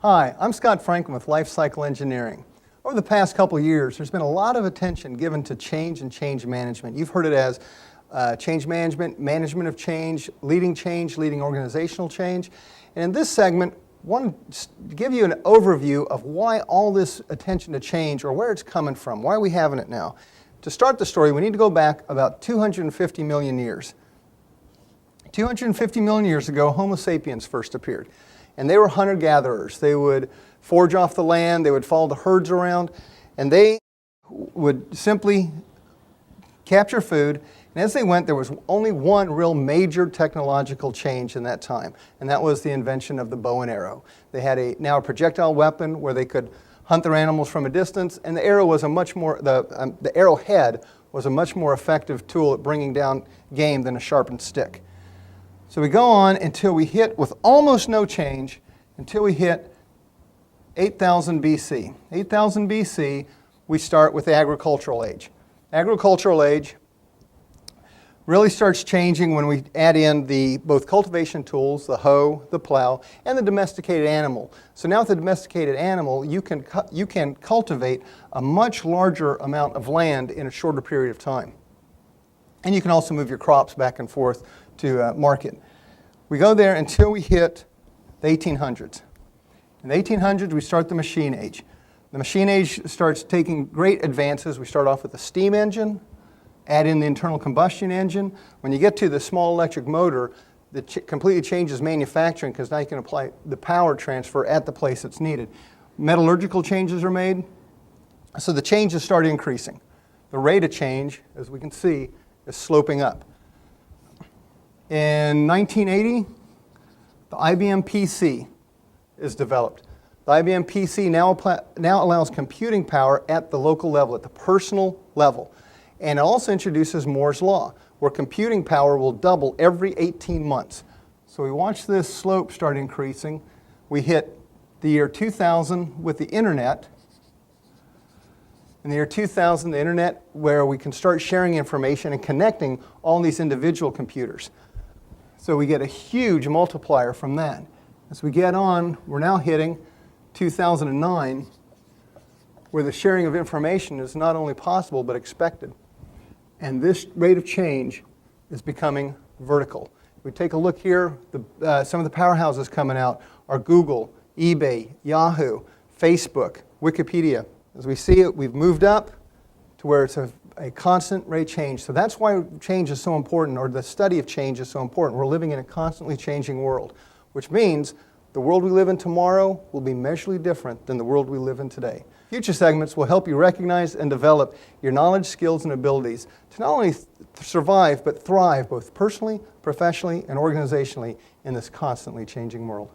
Hi, I'm Scott Franklin with Life Cycle Engineering. Over the past couple of years, there's been a lot of attention given to change and change management. You've heard it as change management, management of change, leading organizational change. And in this segment, I want to give you an overview of why all this attention to change, or where it's coming from, why are we having it now. To start the story, we need to go back about 250 million years. 250 million years ago, Homo sapiens first appeared. And they were hunter-gatherers. They would forage off the land, they would follow the herds around, and they would simply capture food. And as they went, there was only one real major technological change in that time, and that was the invention of the bow and arrow. They had now a projectile weapon where they could hunt their animals from a distance, and the arrow was the arrowhead was a much more effective tool at bringing down game than a sharpened stick. So we go on until we hit, with almost no change, until we hit 8,000 BC. 8,000 BC, we start with the agricultural age. Agricultural age really starts changing when we add in both cultivation tools, the hoe, the plow, and the domesticated animal. So now with the domesticated animal, you can cultivate a much larger amount of land in a shorter period of time. And you can also move your crops back and forth to market. We go there until we hit the 1800s. In the 1800s, we start the machine age. The machine age starts taking great advances. We start off with the steam engine, add in the internal combustion engine. When you get to the small electric motor, it completely changes manufacturing, because now you can apply the power transfer at the place it's needed. Metallurgical changes are made, so the changes start increasing. The rate of change, as we can see, is sloping up. In 1980, the IBM PC is developed. The IBM PC now allows computing power at the local level, at the personal level. And it also introduces Moore's Law, where computing power will double every 18 months. So we watch this slope start increasing. We hit the year 2000 with the internet. In the year 2000, the internet, where we can start sharing information and connecting all these individual computers. So we get a huge multiplier from that. As we get on, we're now hitting 2009, where the sharing of information is not only possible but expected. And this rate of change is becoming vertical. We take a look here, some of the powerhouses coming out are Google, eBay, Yahoo, Facebook, Wikipedia. As we see it, we've moved up to where it's a constant rate change. So that's why change is so important, or the study of change is so important. We're living in a constantly changing world, which means the world we live in tomorrow will be measurably different than the world we live in today. Future segments will help you recognize and develop your knowledge, skills, and abilities to not only survive, but thrive both personally, professionally, and organizationally in this constantly changing world.